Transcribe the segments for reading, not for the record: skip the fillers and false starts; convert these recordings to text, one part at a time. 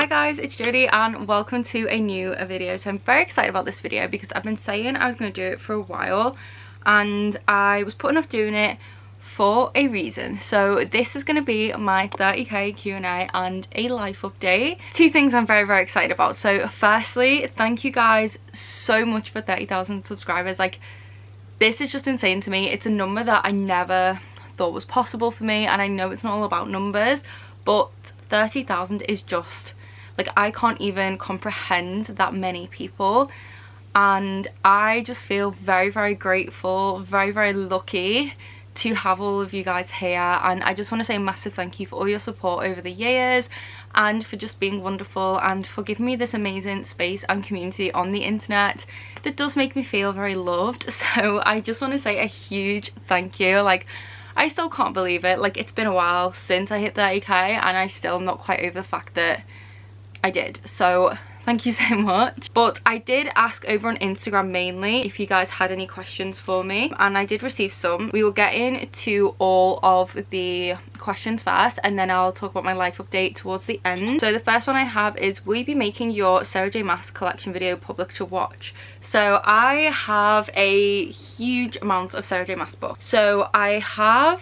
Hi guys, it's Jodie and welcome to a new video. So I'm very excited about this video because I've been saying I was going to do it for a while and I was putting off doing it for a reason. So this is going to be my 30k Q&A and a life update. Two things I'm very excited about. So firstly, thank you guys so much for 30,000 subscribers. Like, this is just insane to me. It's a number that I never thought was possible for me, and I know it's not all about numbers, but 30,000 is just like, I can't even comprehend that many people, and I just feel very grateful, very lucky to have all of you guys here. And I just want to say a massive thank you for all your support over the years and for just being wonderful and for giving me this amazing space and community on the internet that does make me feel very loved. So I just want to say a huge thank you. Like, I still can't believe it. Like, it's been a while since I hit 30k and I still am not quite over the fact that I did. So thank you so much. But I did ask over on Instagram mainly if you guys had any questions for me, and I did receive some. We will get into all of the questions first, and then I'll talk about my life update towards the end. So the first one I have is, will you be making your Sarah J Maas collection video public to watch? So I have a huge amount of Sarah J Maas books. So I have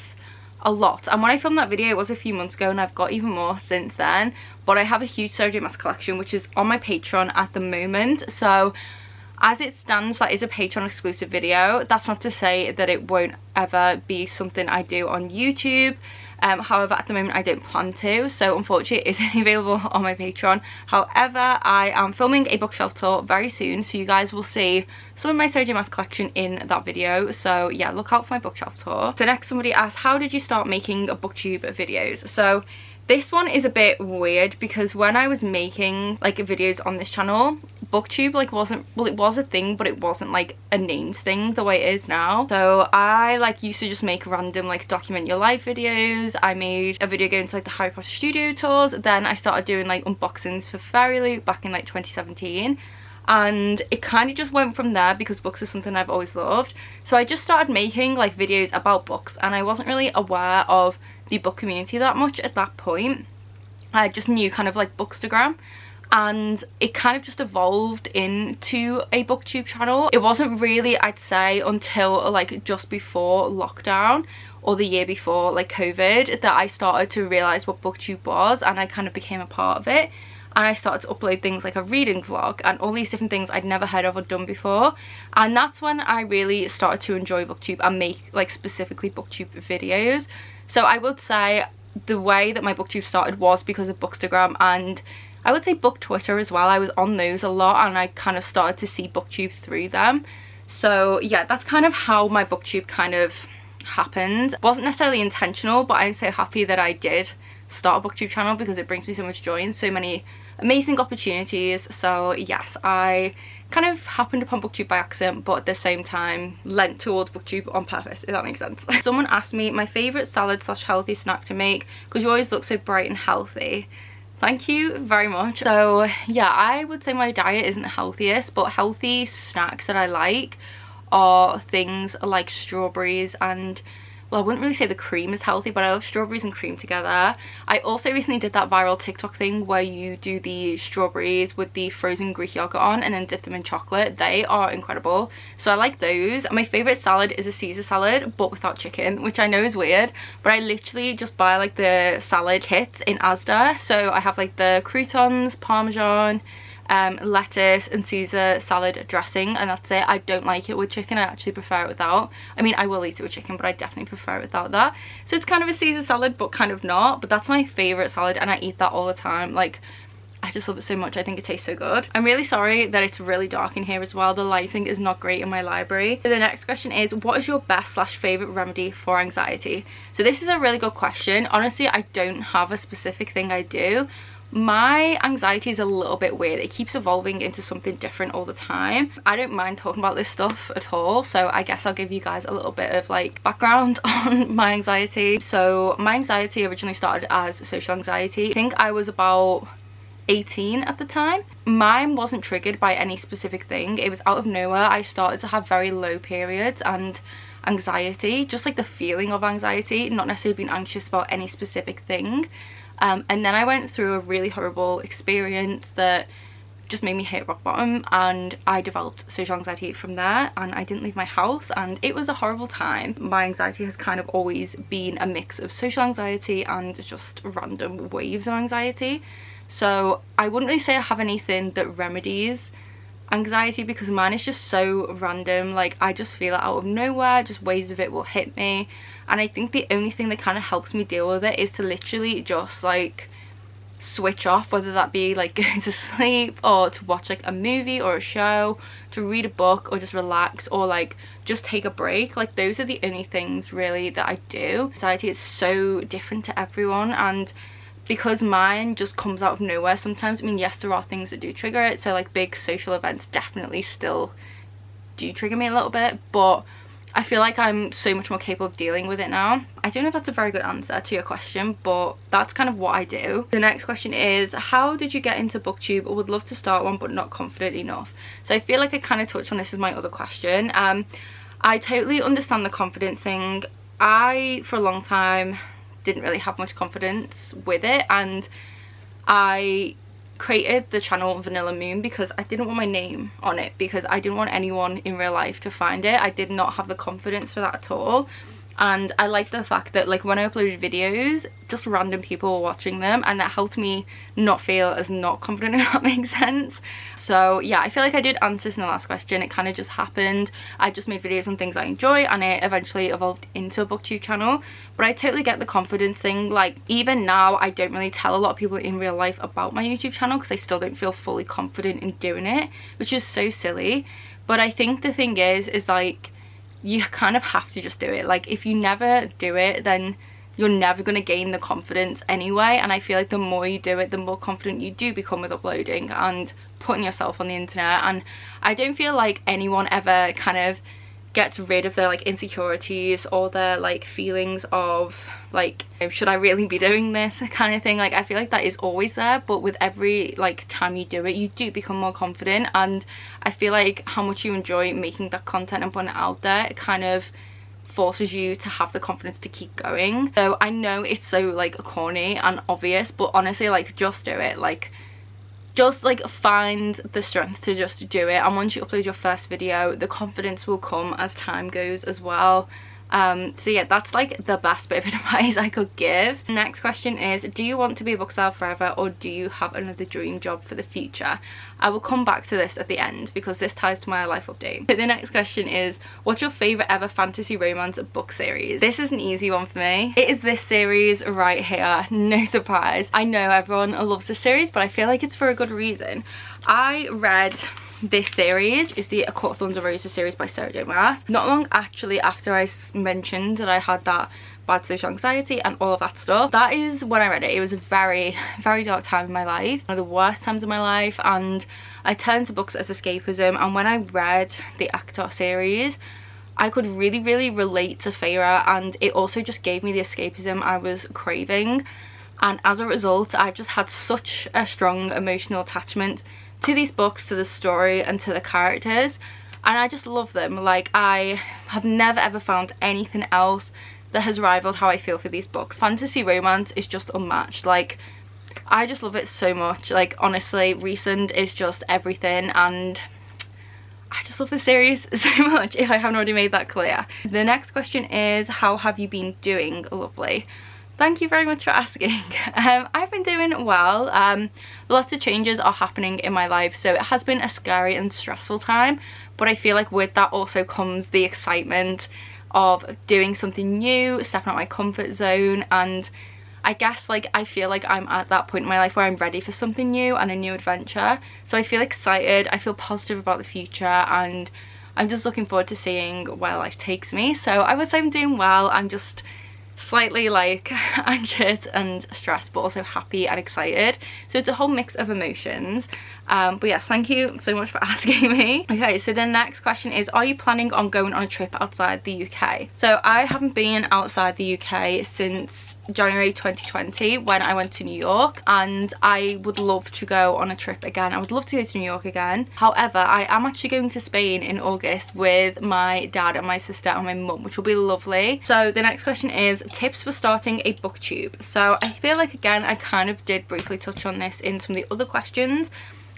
a lot, and when I filmed that video it was a few months ago and I've got even more since then. But I have a huge Sarah J Maas collection which is on my Patreon at the moment. So as it stands, that is a Patreon exclusive video. That's not to say that it won't ever be something I do on YouTube. However, at the moment I don't plan to, so unfortunately it is only available on my Patreon. However, I am filming a bookshelf tour very soon, so you guys will see some of my Sarah J Maas collection in that video. So yeah, look out for my bookshelf tour. So next, somebody asked, how did you start making Booktube videos? So this one is a bit weird because when I was making like videos on this channel, Booktube like wasn't, well, it was a thing, but it wasn't like a named thing the way it is now. So I like used to just make random like document your life videos. I made a video going to like the Harry Potter studio tours. Then I started doing like unboxings for Fairy Loot back in like 2017. And it kind of just went from there because books are something I've always loved. So I just started making like videos about books, and I wasn't really aware of the book community that much at that point. I just knew kind of like Bookstagram, and it kind of just evolved into a Booktube channel. It wasn't really, I'd say, until like just before lockdown or the year before like COVID that I started to realise what Booktube was, and I kind of became a part of it. And I started to upload things like a reading vlog and all these different things I'd never heard of or done before. And that's when I really started to enjoy Booktube and make like specifically Booktube videos. So I would say the way that my Booktube started was because of Bookstagram, and I would say Book Twitter as well. I was on those a lot and I kind of started to see Booktube through them. So yeah, that's kind of how my Booktube kind of happened. It wasn't necessarily intentional, but I'm so happy that I did start a Booktube channel because it brings me so much joy and so many amazing opportunities. So yes, I kind of happened upon Booktube by accident, but at the same time lent towards Booktube on purpose, if that makes sense. Someone asked me my favourite salad / healthy snack to make because you always look so bright and healthy. Thank you very much. So yeah, I would say my diet isn't the healthiest, but healthy snacks that I like are things like strawberries and, well, I wouldn't really say the cream is healthy, but I love strawberries and cream together. I also recently did that viral TikTok thing where you do the strawberries with the frozen Greek yogurt on and then dip them in chocolate. They are incredible. So I like those. My favourite salad is a Caesar salad, but without chicken, which I know is weird, but I literally just buy like the salad kits in Asda. So I have like the croutons, parmesan, lettuce and Caesar salad dressing, and that's it. I don't like it with chicken. I actually prefer it without. I mean, I will eat it with chicken, but I definitely prefer it without that. So it's kind of a Caesar salad but kind of not, but that's my favorite salad and I eat that all the time. Like, I just love it so much. I think it tastes so good. I'm really sorry that it's really dark in here as well. The lighting is not great in my library. So the next question is, what is your best / favorite remedy for anxiety? So this is a really good question. Honestly, I don't have a specific thing I do. My anxiety is a little bit weird. It keeps evolving into something different all the time. I don't mind talking about this stuff at all, so I guess I'll give you guys a little bit of like background on my anxiety. So my anxiety originally started as social anxiety. I think I was about 18 at the time. Mine wasn't triggered by any specific thing. It was out of nowhere. I started to have very low periods and anxiety, just like the feeling of anxiety, not necessarily being anxious about any specific thing. and then I went through a really horrible experience that just made me hit rock bottom, and I developed social anxiety from there, and I didn't leave my house, and it was a horrible time. My anxiety has kind of always been a mix of social anxiety and just random waves of anxiety, so I wouldn't really say I have anything that remedies anxiety, because mine is just so random. Like, I just feel it out of nowhere, just waves of it will hit me, and I think the only thing that kind of helps me deal with it is to literally just like switch off, whether that be like going to sleep or to watch like a movie or a show, to read a book, or just relax, or like just take a break. Like, those are the only things really that I do. Anxiety is so different to everyone, and because mine just comes out of nowhere sometimes, I mean, yes, there are things that do trigger it, so like big social events definitely still do trigger me a little bit, but I feel like I'm so much more capable of dealing with it now. I don't know if that's a very good answer to your question, but that's kind of what I do. The next question is, how did you get into Booktube? I would love to start one, but not confident enough. So I feel like I kind of touched on this with my other question. I totally understand the confidence thing. I, for a long time, didn't really have much confidence with it, and I created the channel vanillaxmoon because I didn't want my name on it, because I didn't want anyone in real life to find it. I did not have the confidence for that at all, and I like the fact that like when I uploaded videos, just random people were watching them, and that helped me not feel as not confident, if that makes sense. So yeah, I feel like I did answer this in the last question. It kind of just happened. I just made videos on things I enjoy, and it eventually evolved into a Booktube channel. But I totally get the confidence thing. Like, even now I don't really tell a lot of people in real life about my YouTube channel because I still don't feel fully confident in doing it, which is so silly. But I think the thing is like, you kind of have to just do it. Like, if you never do it, then you're never going to gain the confidence anyway, and I feel like the more you do it, the more confident you do become with uploading and putting yourself on the internet. And I don't feel like anyone ever kind of gets rid of their like insecurities or their like feelings of like, should I really be doing this kind of thing. Like, I feel like that is always there, but with every like time you do it, you do become more confident, and I feel like how much you enjoy making that content and putting it out there, it kind of forces you to have the confidence to keep going. So I know it's so like corny and obvious, but honestly, like, just do it. Like, just like find the strength to just do it, and once you upload your first video, the confidence will come as time goes as well. So yeah, that's like the best bit of advice I could give. Next question is, do you want to be a bookseller forever, or do you have another dream job for the future? I will come back to this at the end because this ties to my life update. So the next question is, what's your favorite ever fantasy romance book series? This is an easy one for me. It is this series right here, no surprise. I know everyone loves this series, but I feel like it's for a good reason. I read this series, is the A Court of Thorns and Roses series by Sarah J Maas, not long actually after I mentioned that I had that bad social anxiety and all of that stuff. That is when I read it. It was a very, very dark time in my life, one of the worst times of my life, and I turned to books as escapism. And when I read the ACOTAR series, I could really, really relate to Feyre, and it also just gave me the escapism I was craving. And as a result, I just had such a strong emotional attachment to these books, to the story, and to the characters, and I just love them. Like, I have never ever found anything else that has rivaled how I feel for these books. Fantasy romance is just unmatched. Like, I just love it so much. Like, honestly, Recent is just everything, and I just love the series so much, if I haven't already made that clear. The next question is, how have you been doing? Lovely. Thank you very much for asking. I've been doing well. Lots of changes are happening in my life, so it has been a scary and stressful time, but I feel like with that also comes the excitement of doing something new, stepping out my comfort zone, and I guess like I feel like I'm at that point in my life where I'm ready for something new and a new adventure. So I feel excited, I feel positive about the future, and I'm just looking forward to seeing where life takes me. So I would say I'm doing well. I'm just slightly like anxious and stressed, but also happy and excited, so it's a whole mix of emotions. But yes, thank you so much for asking me. Okay, so the next question is, are you planning on going on a trip outside the UK? So I haven't been outside the UK since January 2020 when I went to New York, and I would love to go on a trip again. I would love to go to New York again. However, I am actually going to Spain in August with my dad and my sister and my mum, which will be lovely. So the next question is tips for starting a booktube. So I feel like, again, I kind of did briefly touch on this in some of the other questions,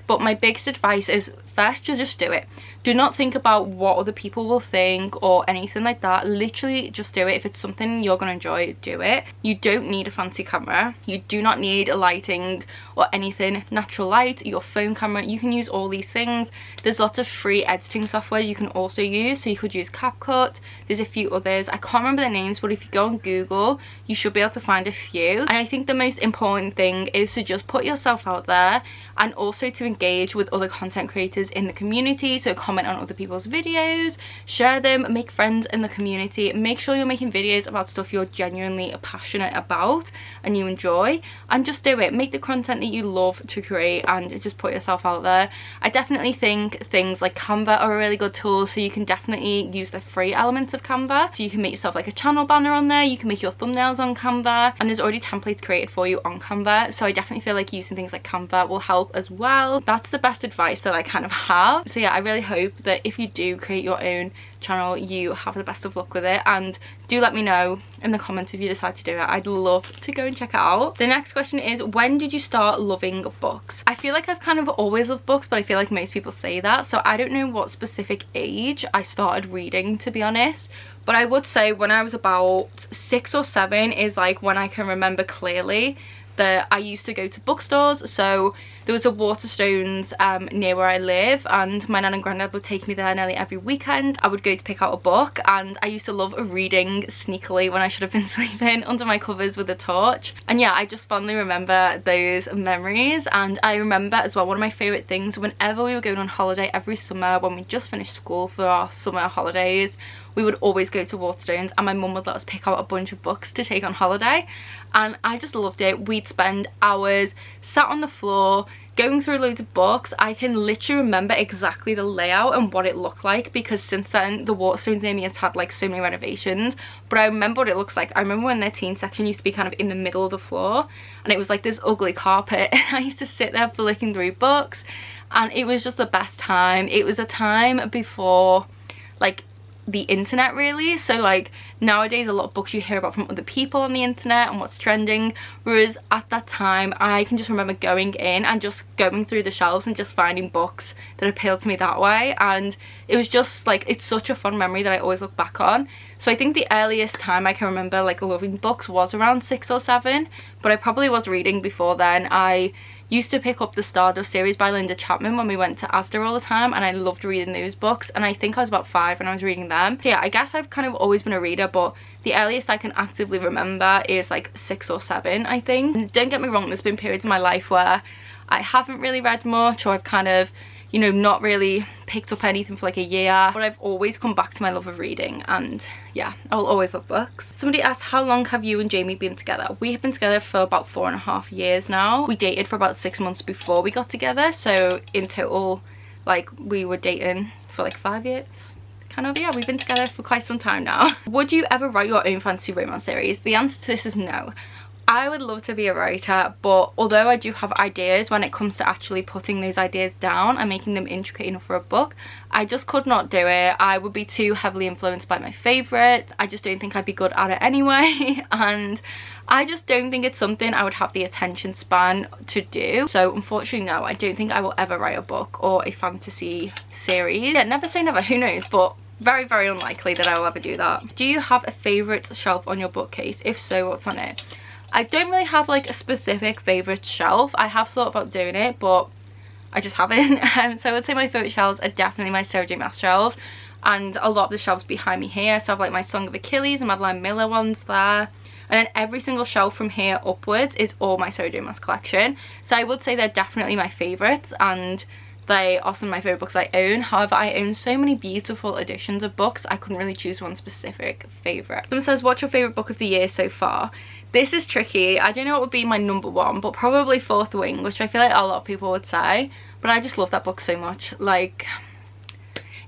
but my biggest advice is first, just do it. Do not think about what other people will think or anything like that. Literally just do it. If it's something you're gonna enjoy, do it. You don't need a fancy camera. You do not need a lighting or anything. Natural light, your phone camera, you can use all these things. There's lots of free editing software you can also use. So you could use CapCut. There's a few others. I can't remember the names, but if you go on Google, you should be able to find a few. And I think the most important thing is to just put yourself out there, and also to engage with other content creators in the community. So comment on other people's videos, share them, make friends in the community. Make sure you're making videos about stuff you're genuinely passionate about and you enjoy, and just do it. Make the content that you love to create and just put yourself out there. I definitely think things like Canva are a really good tool, so you can definitely use the free elements of Canva. So you can make yourself like a channel banner on there, you can make your thumbnails on Canva, and there's already templates created for you on Canva. So I definitely feel like using things like Canva will help as well. That's the best advice that I kind of have. So yeah, I really hope that if you do create your own channel, you have the best of luck with it, and do let me know in the comments if you decide to do it. I'd love to go and check it out. The next question is, when did you start loving books? I feel like I've kind of always loved books, but I feel like most people say that, so I don't know what specific age I started reading, to be honest. But I would say when I was about 6 or 7 is like when I can remember clearly that I used to go to bookstores. So there was a Waterstones near where I live, and my nan and granddad would take me there nearly every weekend. I would go to pick out a book, and I used to love reading sneakily when I should have been sleeping under my covers with a torch. And yeah, I just fondly remember those memories. And I remember as well, one of my favourite things, whenever we were going on holiday every summer, when we just finished school for our summer holidays, we would always go to Waterstones, and my mum would let us pick out a bunch of books to take on holiday, and I just loved it. We'd spend hours sat on the floor going through loads of books. I can literally remember exactly the layout and what it looked like, because since then the Waterstones near me has had like so many renovations, but I remember what it looks like. I remember when their teen section used to be kind of in the middle of the floor, and it was like this ugly carpet, and I used to sit there flicking through books, and it was just the best time. It was a time before like the internet, really. So like nowadays a lot of books you hear about from other people on the internet and what's trending, whereas at that time I can just remember going in and just going through the shelves and just finding books that appealed to me that way. And it was just like, it's such a fun memory that I always look back on. So I think the earliest time I can remember like loving books was around 6 or 7, but I probably was reading before then. I used to pick up the Stardust series by Linda Chapman when we went to Asda all the time, and I loved reading those books, and I think I was about 5 when I was reading them. So yeah, I guess I've kind of always been a reader, but the earliest I can actively remember is like 6 or 7, I think. And don't get me wrong, there's been periods in my life where I haven't really read much, or I've kind of, you know, not really picked up anything for like a year, but I've always come back to my love of reading, and yeah, I'll always love books. Somebody asked, how long have you and Jamie been together? We have been together for about 4.5 years now. We dated for about 6 months before we got together, so in total like we were dating for like 5 years. Kind of, yeah, we've been together for quite some time now. Would you ever write your own fantasy romance series? The answer to this is no. I would love to be a writer, but although I do have ideas, when it comes to actually putting those ideas down and making them intricate enough for a book, I just could not do it. I would be too heavily influenced by my favourites. I just don't think I'd be good at it anyway, and I just don't think it's something I would have the attention span to do. So unfortunately, no, I don't think I will ever write a book or a fantasy series. Yeah, never say never, who knows, but very, very unlikely that I will ever do that. Do you have a favourite shelf on your bookcase? If so, what's on it? I don't really have like a specific favourite shelf. I have thought about doing it, but I just haven't. So I would say my favourite shelves are definitely my Sarah J Maas shelves, and a lot of the shelves behind me here. So I have like my Song of Achilles and Madeline Miller ones there. And then every single shelf from here upwards is all my Sarah J Maas collection. So I would say they're definitely my favourites, and they are some of my favourite books I own. However, I own so many beautiful editions of books, I couldn't really choose one specific favourite. Someone says, what's your favourite book of the year so far? This is tricky. I don't know what would be my number one, but probably Fourth Wing, which I feel like a lot of people would say. But I just love that book so much. Like,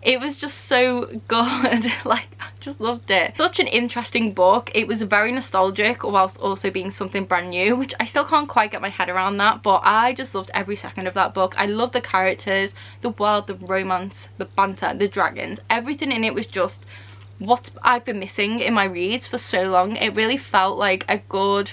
It was just so good. Like, I just loved it. Such an interesting book. It was very nostalgic whilst also being something brand new, which I still can't quite get my head around that, but I just loved every second of that book. I loved the characters, the world, the romance, the banter, the dragons. Everything in it was just what I've been missing in my reads for so long. It really felt like a good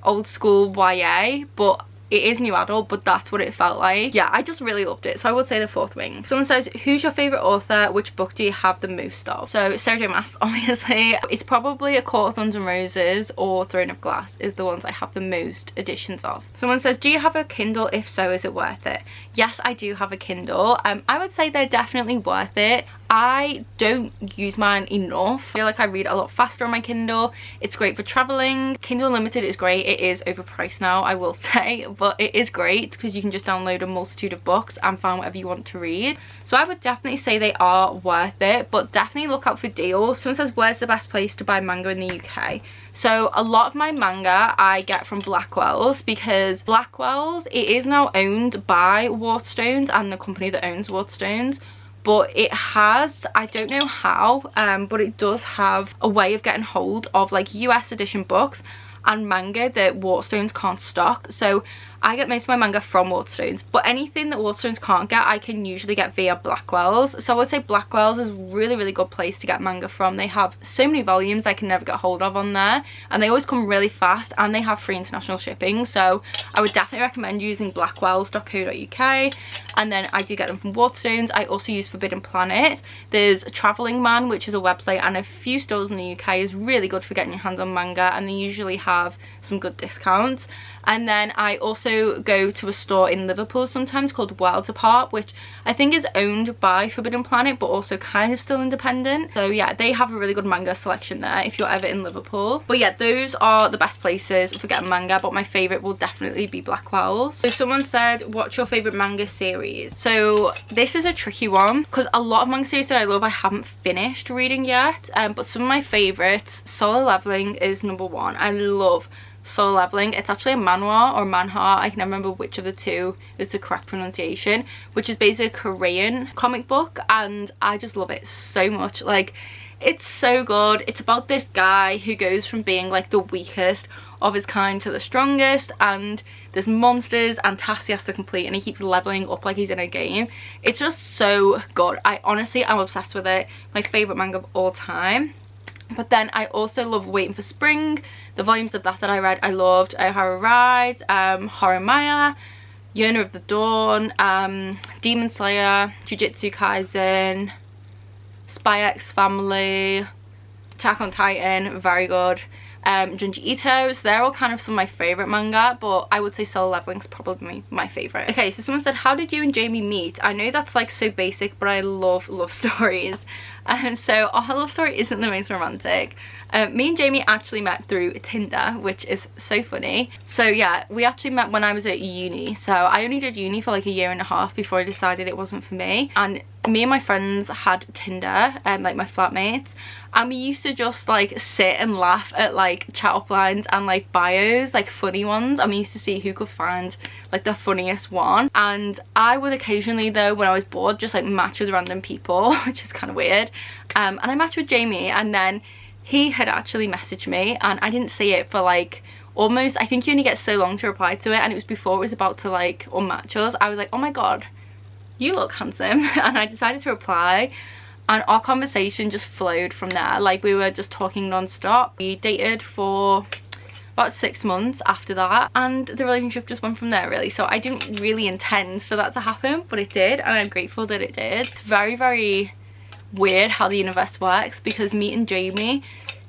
old school YA, but it is new adult, but that's what it felt like. Yeah, I just really loved it, so I would say The Fourth Wing. Someone says, who's your favourite author? Which book do you have the most of? So Sarah J Maas, obviously. It's probably A Court of Thorns and Roses or Throne of Glass is the ones I have the most editions of. Someone says, do you have a Kindle? If so, is it worth it? Yes, I do have a Kindle. I would say they're definitely worth it. I don't use mine enough. I feel like I read a lot faster on my Kindle. It's great for traveling. Kindle Unlimited is great. It is overpriced now, I will say, but it is great because you can just download a multitude of books and find whatever you want to read. So I would definitely say they are worth it, but definitely look out for deals. Someone says, where's the best place to buy manga in the UK? So a lot of my manga I get from Blackwell's, because Blackwell's, it is now owned by Waterstones and the company that owns Waterstones. But it has, I don't know how, but it does have a way of getting hold of like US edition books and manga that Waterstones can't stock. So I get most of my manga from Waterstones, but anything that Waterstones can't get, I can usually get via Blackwell's. So I would say Blackwell's is a really good place to get manga from. They have so many volumes I can never get hold of on there, and they always come really fast, and they have free international shipping. So I would definitely recommend using blackwells.co.uk, and then I do get them from Waterstones. I also use Forbidden Planet. There's Travelling Man, which is a website, and a few stores in the UK is really good for getting your hands on manga, and they usually have some good discounts. And then I also go to a store in Liverpool sometimes called Worlds Apart, which I think is owned by Forbidden Planet but also kind of still independent. So yeah, they have a really good manga selection there if you're ever in Liverpool. But yeah, those are the best places for getting manga, but my favourite will definitely be Blackwell's. So someone said, what's your favourite manga series? So this is a tricky one because a lot of manga series that I love I haven't finished reading yet, but some of my favourites, Solo Leveling is number one. I love Solo Leveling. It's actually a manhwa or manhwa, I can never remember which of the two is the correct pronunciation, which is basically a Korean comic book, and I just love it so much. Like, it's so good. It's about this guy who goes from being like the weakest of his kind to the strongest, and there's monsters and tasks he has to complete, and he keeps leveling up like he's in a game. It's just so good. I honestly am obsessed with it. My favourite manga of all time. But then I also love Waiting for Spring. The volumes of that I read I loved. Ohara Ride, Horimiya, Yearner of the Dawn, Demon Slayer, Jujutsu Kaisen, Spy X Family, Attack on Titan, very good. Junji Ito, so they're all kind of some of my favourite manga, but I would say Solo Leveling's probably my favourite. Okay, so someone said, how did you and Jamie meet? I know that's like so basic, but I love love stories. So our love story isn't the most romantic. Me and Jamie actually met through Tinder, which is so funny. So yeah, we actually met when I was at uni. So I only did uni for like a year and a half before I decided it wasn't for me. And me and my friends had Tinder, like my flatmates, and we used to just like sit and laugh at like chat up lines and like bios, like funny ones, and we used to see who could find like the funniest one. And I would occasionally though, when I was bored, just like match with random people, which is kind of weird. And I matched with Jamie, and then he had actually messaged me, and I didn't see it for like almost, I think you only get so long to reply to it, and it was before it was about to like unmatch us. I was like, oh my god, you look handsome. And I decided to reply, and our conversation just flowed from there. Like, we were just talking non-stop. We dated for about 6 months after that, and the relationship just went from there really. So I didn't really intend for that to happen, but it did, and I'm grateful that it did. It's very weird how the universe works, because meeting Jamie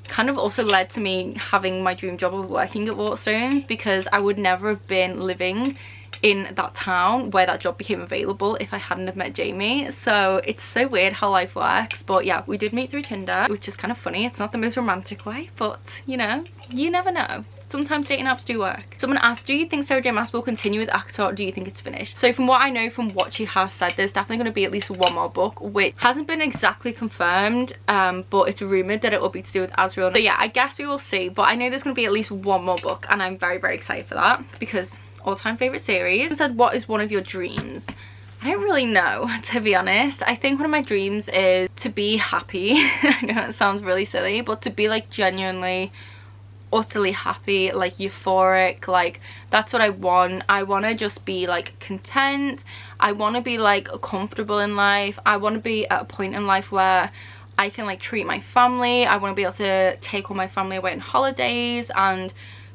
kind of also led to me having my dream job of working at Waterstones, because I would never have been living in that town where that job became available if I hadn't have met Jamie. So it's so weird how life works. But yeah, we did meet through Tinder, which is kind of funny. It's not the most romantic way, but you know, you never know. Sometimes dating apps do work. Someone asked, do you think Sarah J Maas will continue with ACOTAR, or do you think it's finished? So from what I know, from what she has said, there's definitely going to be at least one more book, which hasn't been exactly confirmed, but it's rumoured that it will be to do with Azrael. So yeah, I guess we will see, but I know there's going to be at least one more book, and I'm very excited for that, because all-time favourite series. Someone said, what is one of your dreams? I don't really know, to be honest. I think one of my dreams is to be happy. I know it sounds really silly, but to be like genuinely utterly happy, like euphoric. Like that's what I want. I want to just be like content. I want to be like comfortable in life. I want to be at a point in life where I can like treat my family. I want to be able to take all my family away on holidays and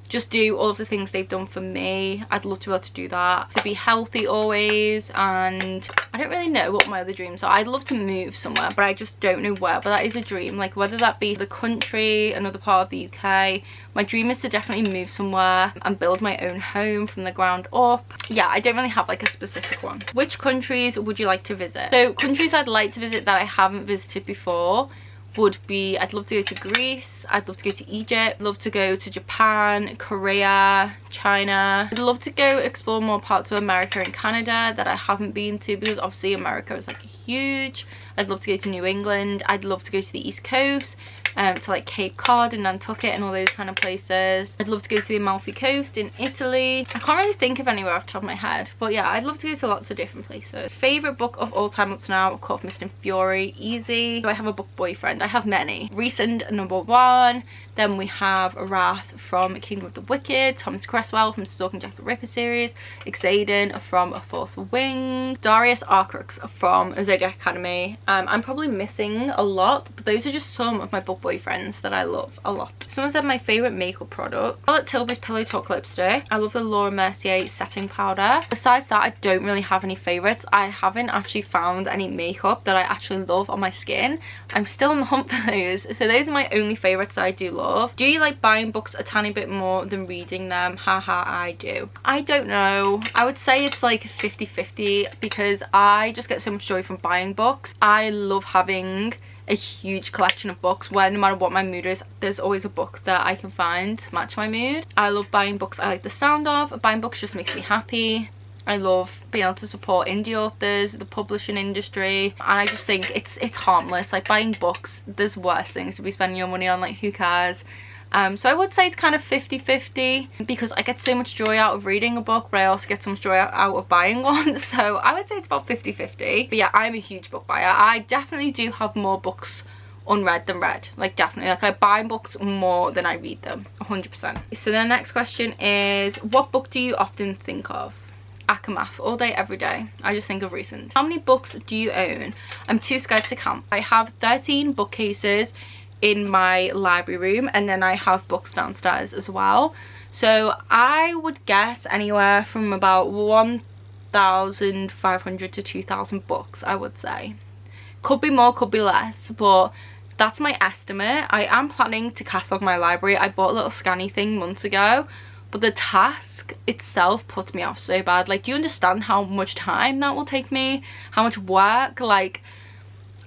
just do all of the things they've done for me. I'd love to be able to do that. To be healthy always, and I don't really know what my other dreams are. I'd love to move somewhere, but I just don't know where. But that is a dream, like whether that be the country, another part of the UK. My dream is to definitely move somewhere and build my own home from the ground up. Yeah, I don't really have like a specific one. Which countries would you like to visit? So countries I'd like to visit that I haven't visited before would be, I'd love to go to Greece, I'd love to go to Egypt, I'd love to go to Japan, Korea, China. I'd love to go explore more parts of America and Canada that I haven't been to, because obviously America is like huge. I'd love to go to New England. I'd love to go to the East Coast, to like Cape Cod and Nantucket and all those kind of places. I'd love to go to the Amalfi Coast in Italy. I can't really think of anywhere off the top of my head, but yeah, I'd love to go to lots of different places. Favorite book of all time up to now, Caught Mist and Fury, easy. So I have a book boyfriend. I have many. Recent #1. Then we have Wrath from Kingdom of the Wicked, Thomas Cresswell from Stalking Jack the Ripper series, Xaden from A Fourth Wing, Darius Arcrux from Zodiac Academy. I'm probably missing a lot, but those are just some of my book boyfriends that I love a lot. Someone said my favourite makeup product, Charlotte Tilbury's Pillow Talk lipstick. I love the Laura Mercier setting powder. Besides that, I don't really have any favourites. I haven't actually found any makeup that I actually love on my skin. I'm still on the hunt for those, so those are my only favourites that I do love. Do you like buying books a tiny bit more than reading them? Haha, I do. I don't know. I would say it's like 50-50, because I just get so much joy from buying books. I love having a huge collection of books where no matter what my mood is, there's always a book that I can find to match my mood. I love buying books I like the sound of. Buying books just makes me happy. I love being able to support indie authors, the publishing industry, and I just think it's harmless. Like buying books, there's worse things to be spending your money on, like who cares? So I would say it's kind of 50-50, because I get so much joy out of reading a book, but I also get so much joy out of buying one. So I would say it's about 50-50. But yeah, I'm a huge book buyer. I definitely do have more books unread than read, like definitely. Like I buy books more than I read them, 100%. So the next question is, what book do you often think of? Akamath, all day every day. I just think of recent. How many books do you own? I'm too scared to count. I have 13 bookcases in my library room, and then I have books downstairs as well. So I would guess anywhere from about 1,500 to 2,000 books, I would say. Could be more, could be less, but that's my estimate. I am planning to catalog my library. I bought a little scanny thing months ago, but the task itself puts me off so bad. Like, do you understand how much time that will take me? How much work? Like,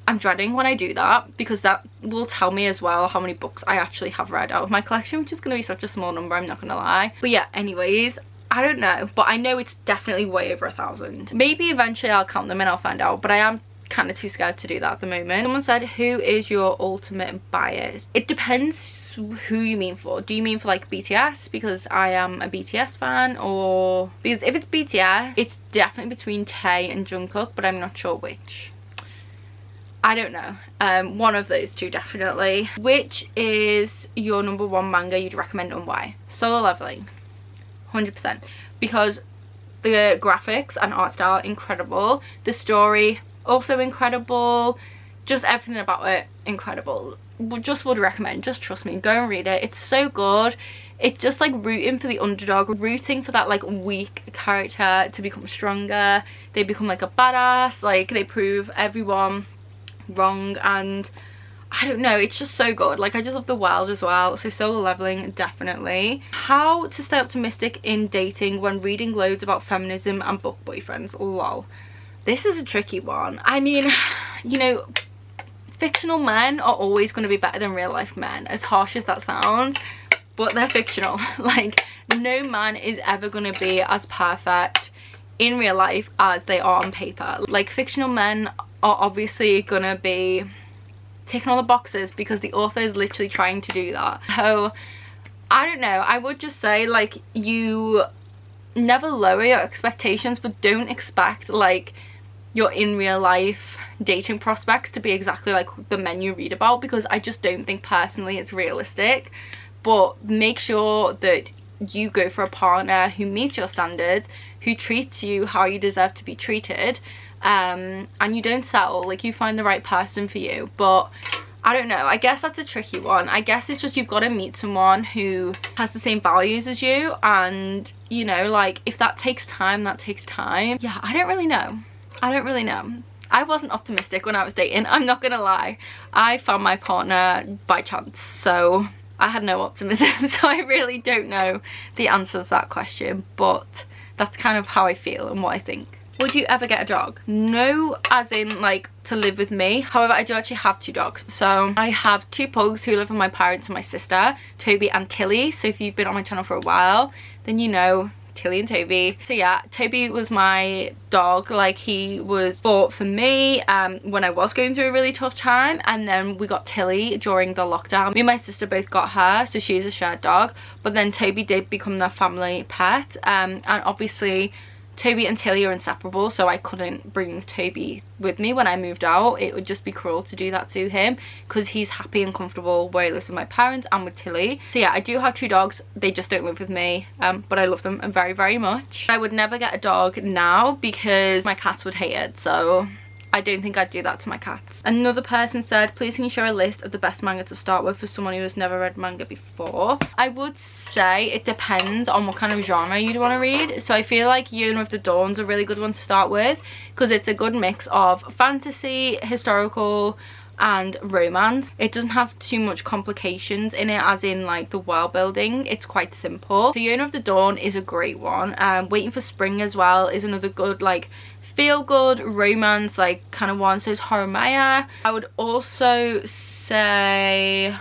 I'm dreading when I do that, because that will tell me as well how many books I actually have read out of my collection, which is going to be such a small number, I'm not going to lie. But yeah, anyways, I don't know, but I know it's definitely way over 1,000. Maybe eventually I'll count them and I'll find out, but I am kind of too scared to do that at the moment. Someone said, who is your ultimate bias? It depends who you mean for. Do you mean for like BTS, because I am a BTS fan, or because if it's BTS, it's definitely between Tae and Jungkook, but I'm not sure which. I don't know. One of those two definitely. Which is your #1 manga you'd recommend and why? Solo Leveling, 100%, because the graphics and art style incredible, the story also incredible, just everything about it incredible. Just would recommend. Just trust me, go and read it. It's so good. It's just like rooting for the underdog, rooting for that like weak character to become stronger. They become like a badass, like they prove everyone wrong, and I don't know, it's just so good. Like I just love the world as well. So Solo Leveling, definitely. How to stay optimistic in dating when reading loads about feminism and book boyfriends? Lol. This is a tricky one. I mean, you know, fictional men are always going to be better than real life men, as harsh as that sounds, but they're fictional. Like no man is ever going to be as perfect in real life as they are on paper. Like fictional men are obviously gonna be ticking all the boxes because the author is literally trying to do that. So I don't know, I would just say, like, you never lower your expectations, but don't expect like your in real life dating prospects to be exactly like the men you read about, because I just don't think personally it's realistic. But make sure that you go for a partner who meets your standards, who treats you how you deserve to be treated, and you don't settle. Like, you find the right person for you. But I don't know, I guess that's a tricky one. I guess it's just you've got to meet someone who has the same values as you, and you know, like, if that takes time, that takes time. Yeah, I don't really know. I wasn't optimistic when I was dating, I'm not gonna lie. I found my partner by chance, so I had no optimism. So I really don't know the answer to that question, but that's kind of how I feel and what I think. Would you ever get a dog? No, as in like to live with me. However, I do actually have 2 dogs. So I have 2 pugs who live with my parents and my sister, Toby and Tilly. So if you've been on my channel for a while, then you know Tilly and Toby. So yeah, Toby was my dog. Like, he was bought for me when I was going through a really tough time, and then we got Tilly during the lockdown. Me and my sister both got her, so she's a shared dog, but then Toby did become their family pet, and obviously Toby and Tilly are inseparable, so I couldn't bring Toby with me when I moved out. It would just be cruel to do that to him, because he's happy and comfortable where he lives with my parents and with Tilly. So yeah, I do have 2 dogs. They just don't live with me, but I love them very, very much. I would never get a dog now because my cats would hate it, so I don't think I'd do that to my cats. Another person said, please can you share a list of the best manga to start with for someone who has never read manga before? I would say it depends on what kind of genre you'd want to read. So I feel like Yearn with the Dawn's a really good one to start with, because it's a good mix of fantasy, historical, and romance. It doesn't have too much complications in it, as in like the world building. It's quite simple. So Yearn of the Dawn is a great one. Waiting for Spring as well is another good like feel good romance like kind of one. So it's Horimiya. I would also say,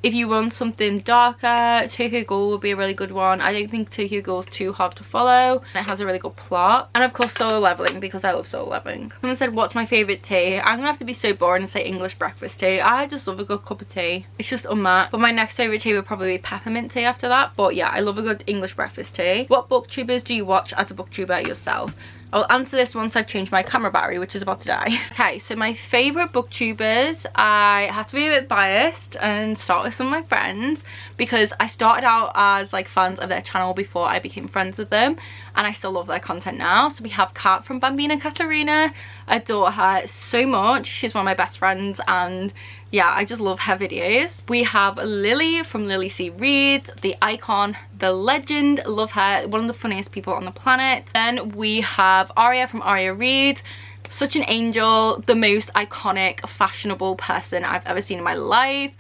if you want something darker, Tokyo Ghoul would be a really good one. I don't think Tokyo Ghoul is too hard to follow. It has a really good plot. And of course Solo Leveling, because I love Solo Leveling. Someone said, what's my favourite tea? I'm gonna have to be so boring and say English breakfast tea. I just love a good cup of tea. It's just unmatched. But my next favourite tea would probably be peppermint tea after that. But yeah, I love a good English breakfast tea. What booktubers do you watch as a booktuber yourself? I'll answer this once I've changed my camera battery, which is about to die. Okay, so my favourite booktubers, I have to be a bit biased and start with some of my friends, because I started out as like fans of their channel before I became friends with them, and I still love their content now. So we have Kat from Bambina Katarina. Adore her so much. She's one of my best friends, and yeah, I just love her videos. We have Lily from Lily C Reads, the icon, the legend. Love her, one of the funniest people on the planet. Then we have Aria from Aria Reads. Such an angel, the most iconic, fashionable person I've ever seen in my life.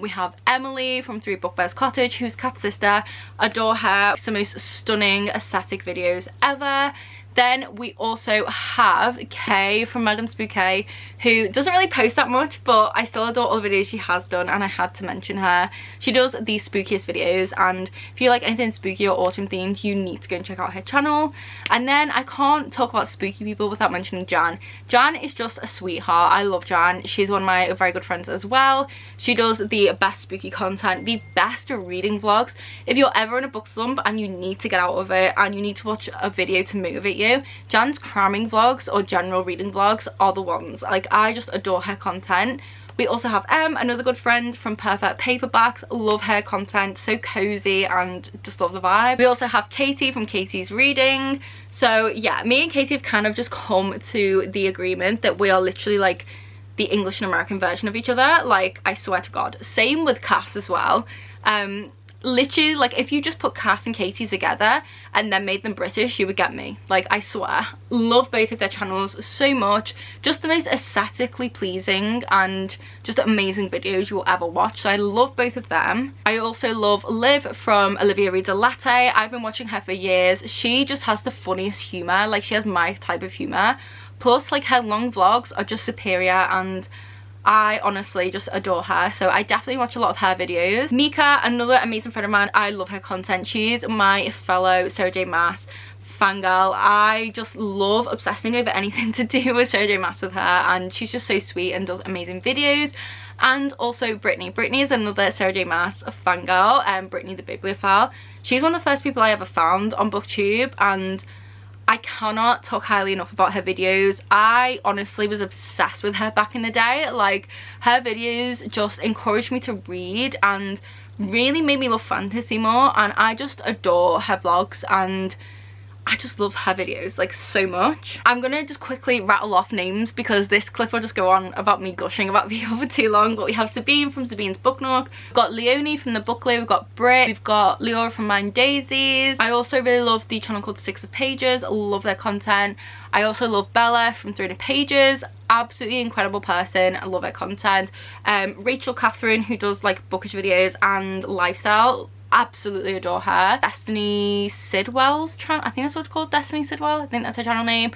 We have Emily from 3 Book Bears Cottage, who's Kat's sister. Adore her. It's the most stunning aesthetic videos ever. Then we also have Kay from Madame Spooky, who doesn't really post that much, but I still adore all the videos she has done, and I had to mention her. She does the spookiest videos, and if you like anything spooky or autumn themed, you need to go and check out her channel. And then I can't talk about spooky people without mentioning Jan. Jan is just a sweetheart. I love Jan. She's one of my very good friends as well. She does the best spooky content, the best reading vlogs. If you're ever in a book slump and you need to get out of it and you need to watch a video to motivate you, Jan's cramming vlogs or general reading vlogs are the ones. Like, I just adore her content. We also have another good friend from Perfect Paperbacks. Love her content, so cozy and just love the vibe. We also have Katie from Katie's Reading. So yeah, me and Katie have kind of just come to the agreement that we are literally like the English and American version of each other. Like, I swear to God. Same with Cass as well. Literally, like, if you just put Cass and Katie together and then made them British, you would get me. Like, I swear. Love both of their channels so much. Just the most aesthetically pleasing and just amazing videos you'll ever watch. So I love both of them. I also love Liv from Olivia Reads a Latte. I've been watching her for years. She just has the funniest humour. Like, she has my type of humour. Plus, like, her long vlogs are just superior, and I honestly just adore her. So I definitely watch a lot of her videos. Mika, another amazing friend of mine. I love her content. She's my fellow Sarah J Maas fangirl. I just love obsessing over anything to do with Sarah J Maas with her, and she's just so sweet and does amazing videos. And also Brittany. Brittany is another Sarah J Maas fangirl, Brittany the Bibliophile. She's one of the first people I ever found on Booktube, and I cannot talk highly enough about her videos. I honestly was obsessed with her back in the day. Like, her videos just encouraged me to read and really made me love fantasy more, and I just adore her vlogs and I just love her videos like so much. I'm gonna just quickly rattle off names because this clip will just go on about me gushing about people for too long. But we have Sabine from Sabine's Book Nook, we've got Leonie from the Bookly, we've got Brit, we've got Leora from Mind Daisies. I also really love the channel called 6 of Pages. I love their content. I also love Bella from 300 Pages. Absolutely incredible person. I love her content. Rachel Catherine, who does like bookish videos and lifestyle, absolutely adore her. Destiny Sidwell's channel, I think that's what it's called, Destiny Sidwell, I think that's her channel name.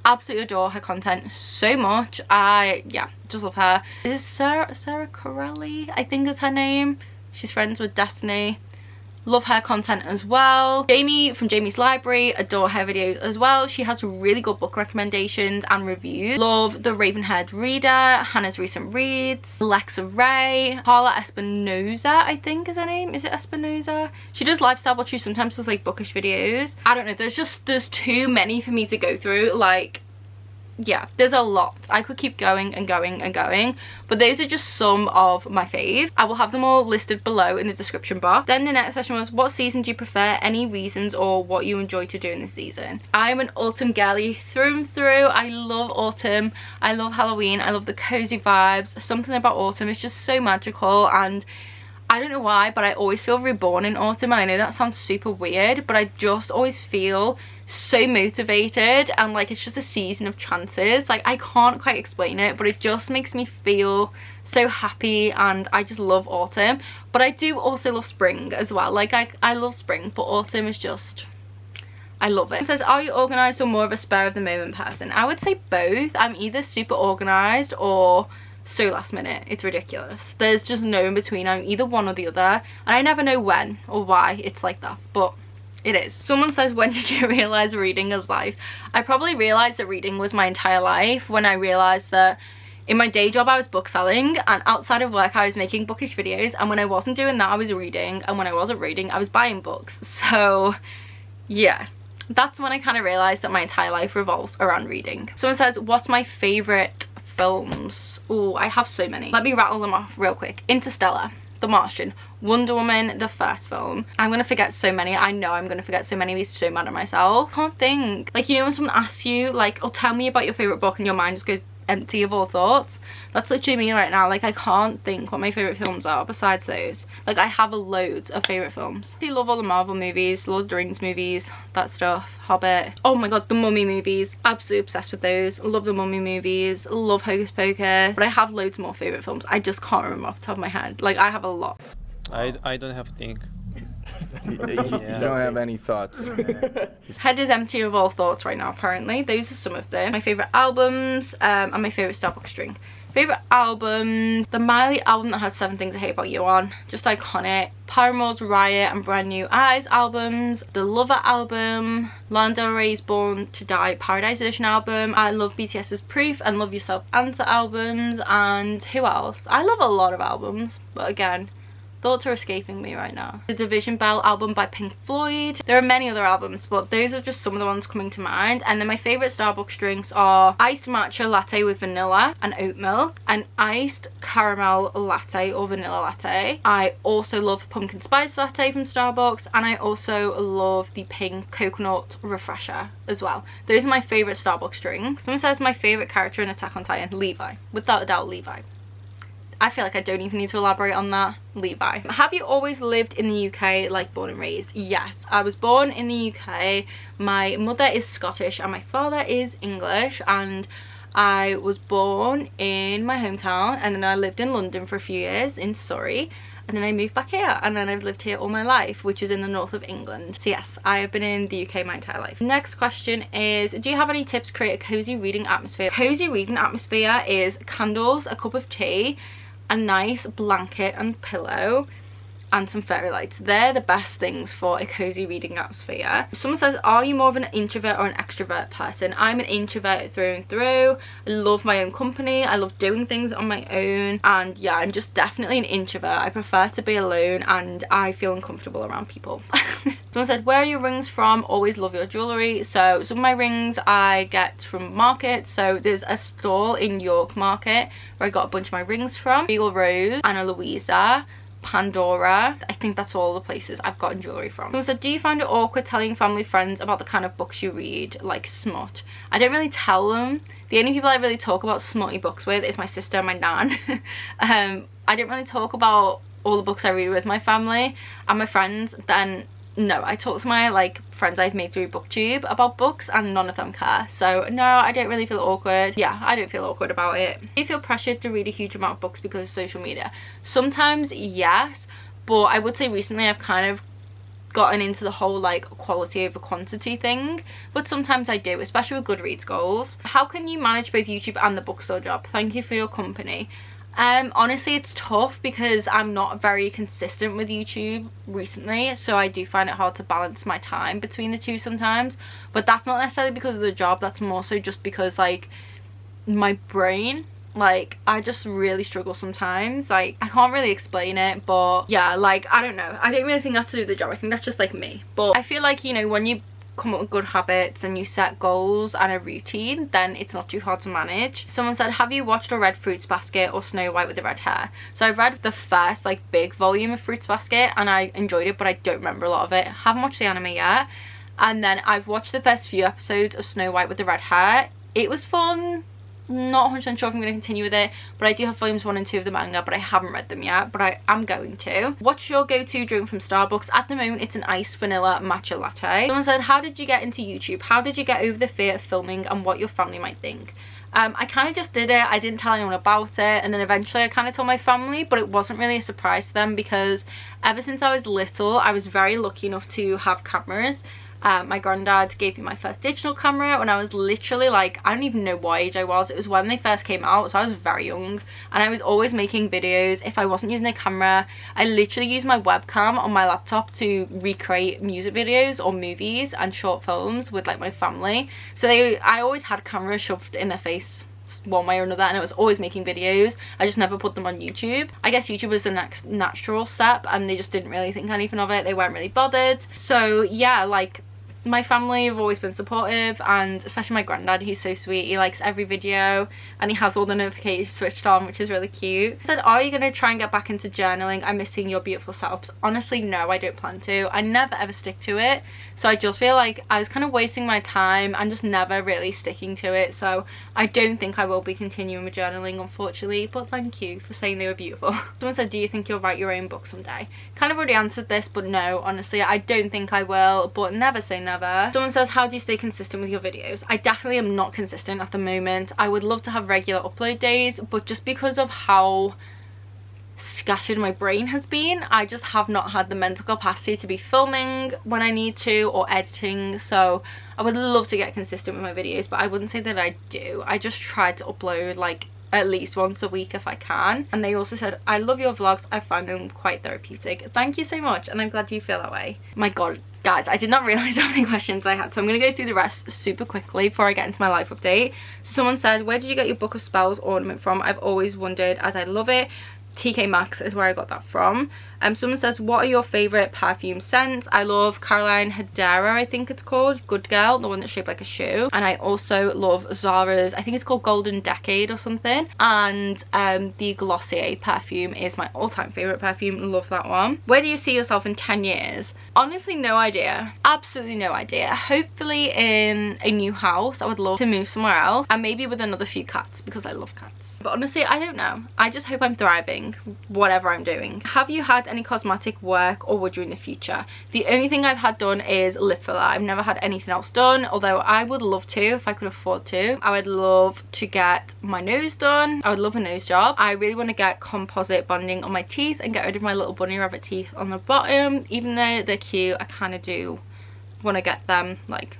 Absolutely adore her content so much. Yeah, just love her. This is Sarah Corelli, I think is her name. She's friends with Destiny. Love her content as well. Jamie from Jamie's Library, adore her videos as well. She has really good book recommendations and reviews. Love the Raven-Haired Reader, Hannah's Recent Reads, Alexa Ray, Carla Espinoza, I think is her name. Is it Espinoza? She does lifestyle, but she sometimes does like bookish videos. I don't know, there's too many for me to go through. Like, yeah, there's a lot. I could keep going and going and going, but those are just some of my faves. I will have them all listed below in the description box. Then the next question was, what season do you prefer? Any reasons or what you enjoy to do in this season? I'm an autumn girly through and through. I love autumn. I love Halloween. I love the cozy vibes. Something about autumn is just so magical, and I don't know why, but I always feel reborn in autumn. And I know that sounds super weird, but I just always feel so motivated, and like it's just a season of chances. Like, I can't quite explain it, but it just makes me feel so happy, and I just love autumn. But I do also love spring as well. Like, I love spring, but autumn is just, I love it. It says, are you organised or more of a spur of the moment person? I would say both. I'm either super organised or so last minute. It's ridiculous. There's just no in between. I'm either one or the other, and I never know when or why it's like that, but it is. Someone says, when did you realise reading is life? I probably realised that reading was my entire life when I realised that in my day job I was book selling, and outside of work I was making bookish videos, and when I wasn't doing that I was reading, and when I wasn't reading I was buying books. So yeah, that's when I kind of realised that my entire life revolves around reading. Someone says, what's my favourite films? Oh, I have so many. Let me rattle them off real quick. Interstellar, The Martian, Wonder Woman, the first film. I'm gonna forget so many. I know I'm gonna forget so many. I'll be so mad at myself. Can't think. Like, you know when someone asks you like, oh, tell me about your favourite book, and your mind just goes empty of all thoughts? That's literally me right now. Like, I can't think what my favourite films are besides those. Like, I have loads of favourite films. I love all the Marvel movies, Lord of the Rings movies, that stuff, Hobbit. Oh my god, the Mummy movies, absolutely obsessed with those. Love the Mummy movies, love Hocus Pocus. But I have loads more favourite films. I just can't remember off the top of my head. Like, I have a lot. I don't have to think. You don't have any thoughts. Head is empty of all thoughts right now, apparently. Those are some of them. My favourite albums and my favourite Starbucks drink. Favourite albums, the Miley album that had 7 Things I Hate About You on, just iconic. Paramore's Riot and Brand New Eyes albums, the Lover album, Lana Del Rey's Born to Die Paradise Edition album. I love BTS's Proof and Love Yourself Answer albums, and who else? I love a lot of albums, but again, thoughts are escaping me right now. The Division Bell album by Pink Floyd. There are many other albums, but those are just some of the ones coming to mind. And then my favourite Starbucks drinks are iced matcha latte with vanilla and oat milk, and iced caramel latte or vanilla latte. I also love pumpkin spice latte from Starbucks, and I also love the pink coconut refresher as well. Those are my favourite Starbucks drinks. Someone says my favourite character in Attack on Titan, Levi. Without a doubt, Levi. I feel like I don't even need to elaborate on that. Levi. Have you always lived in the UK, like born and raised? Yes, I was born in the UK. My mother is Scottish and my father is English, and I was born in my hometown, and then I lived in London for a few years in Surrey, and then I moved back here, and then I've lived here all my life, which is in the north of England. So yes, I have been in the UK my entire life. Next question is, do you have any tips to create a cozy reading atmosphere? Cozy reading atmosphere is candles, a cup of tea, a nice blanket and pillow, and some fairy lights. They're the best things for a cozy reading atmosphere. Someone says, are you more of an introvert or an extrovert person? I'm an introvert through and through. I love my own company. I love doing things on my own, and yeah, I'm just definitely an introvert. I prefer to be alone and I feel uncomfortable around people. Someone said, where are your rings from? Always love your jewellery. So some of my rings I get from markets. So there's a stall in York Market where I got a bunch of my rings from. Regal Rose, Anna Luisa, Pandora. I think that's all the places I've gotten jewellery from. Someone said, do you find it awkward telling family friends about the kind of books you read, like smut? I don't really tell them. The only people I really talk about smutty books with is my sister and my nan. I don't really talk about all the books I read with my family and my friends. Then no, I talk to my like friends I've made through Booktube about books, and none of them care. So no, I don't really feel awkward. Yeah, I don't feel awkward about it. Do you feel pressured to read a huge amount of books because of social media? Sometimes yes, but I would say recently I've kind of gotten into the whole like quality over quantity thing, but sometimes I do, especially with Goodreads goals. How can you manage both YouTube and the bookstore job? Thank you for your company. Honestly, it's tough because I'm not very consistent with YouTube recently, so I do find it hard to balance my time between the two sometimes. But that's not necessarily because of the job, that's more so just because like my brain, like I just really struggle sometimes. Like I can't really explain it, but yeah, like I don't know, I don't really think that's to do with the job. I think that's just like me. But I feel like, you know, when you come up with good habits and you set goals and a routine, then it's not too hard to manage. Someone said, have you watched or read Fruits Basket or Snow White with the Red Hair? So I've read the first like big volume of Fruits Basket and I enjoyed it, but I don't remember a lot of it. Haven't watched the anime yet. And then I've watched the first few episodes of Snow White with the Red Hair. It was fun. Not 100% sure if I'm going to continue with it, but I do have volumes 1 and 2 of the manga, but I haven't read them yet, but I am going to. What's your go-to drink from Starbucks? At the moment it's an iced vanilla matcha latte. Someone said, how did you get into YouTube? How did you get over the fear of filming and what your family might think? I kind of just did it. I didn't tell anyone about it, and then eventually I kind of told my family, but it wasn't really a surprise to them because ever since I was little I was very lucky enough to have cameras. My granddad gave me my first digital camera when I was literally like, I don't even know what age I was. It was when they first came out, so I was very young, and I was always making videos. If I wasn't using a camera, I literally used my webcam on my laptop to recreate music videos or movies and short films with like my family. So I always had cameras shoved in their face one way or another, and I was always making videos. I just never put them on YouTube. I guess YouTube was the next natural step, and they just didn't really think anything of it. They weren't really bothered. So yeah, like my family have always been supportive, and especially my granddad, he's so sweet. He likes every video and he has all the notifications switched on, which is really cute. He said, are you going to try and get back into journaling? I'm missing your beautiful setups. Honestly, no, I don't plan to. I never ever stick to it, so I just feel like I was kind of wasting my time and just never really sticking to it. So I don't think I will be continuing with journaling, unfortunately, but thank you for saying they were beautiful. Someone said, do you think you'll write your own book someday? Kind of already answered this, but no, honestly I don't think I will, but never say never. Someone says, how do you stay consistent with your videos? I definitely am not consistent at the moment. I would love to have regular upload days, but just because of how scattered my brain has been, I just have not had the mental capacity to be filming when I need to or editing. So I would love to get consistent with my videos, but I wouldn't say that I do. I just try to upload like at least once a week if I can. And they also said, I love your vlogs, I find them quite therapeutic. Thank you so much, and I'm glad you feel that way. My god, guys, I did not realize how many questions I had, so I'm gonna go through the rest super quickly before I get into my life update. So someone said, where did you get your Book of Spells ornament from? I've always wondered, as I love it. TK Maxx is where I got that from. Someone says, what are your favourite perfume scents? I love Caroline Herrera, I think it's called, Good Girl, the one that's shaped like a shoe. And I also love Zara's, I think it's called Golden Decade or something. And the Glossier perfume is my all-time favourite perfume. Love that one. Where do you see yourself in 10 years? Honestly, no idea. Absolutely no idea. Hopefully in a new house. I would love to move somewhere else, and maybe with another few cats because I love cats. But honestly, I don't know. I just hope I'm thriving, whatever I'm doing. Have you had any cosmetic work, or would you in the future? The only thing I've had done is lip filler. I've never had anything else done, although I would love to if I could afford to. I would love to get my nose done. I would love a nose job. I really want to get composite bonding on my teeth and get rid of my little bunny rabbit teeth on the bottom. Even though they're cute, I kind of do want to get them like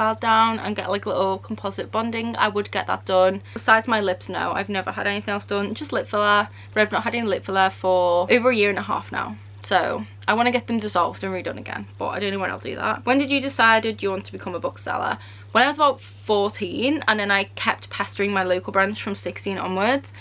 file down and get like a little composite bonding, I would get that done. Besides my lips, no, I've never had anything else done, just lip filler, but I've not had any lip filler for over a year and a half now. So I want to get them dissolved and redone again, but I don't know when I'll do that. When did you decide you want to become a bookseller? When I was about 14, and then I kept pestering my local branch from 16 onwards.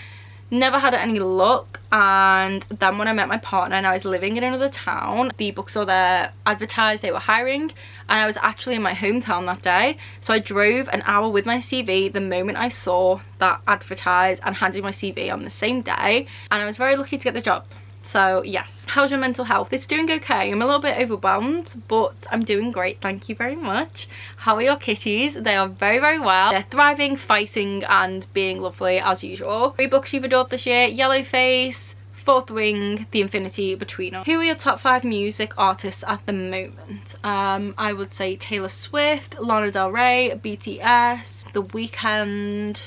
Never had any luck, and then when I met my partner and I was living in another town, the bookstore there advertised they were hiring, and I was actually in my hometown that day, so I drove an hour with my CV the moment I saw that advertised and handed my CV on the same day, and I was very lucky to get the job. So yes. How's your mental health? It's doing okay. I'm a little bit overwhelmed, but I'm doing great, thank you very much. How are your kitties? They are very, very well. They're thriving, fighting, and being lovely as usual. 3 books you've adored this year: Yellowface, Fourth Wing, The Infinity Between Us. Who are your top 5 music artists at the moment? I would say Taylor Swift, Lana Del Rey, BTS, The Weeknd,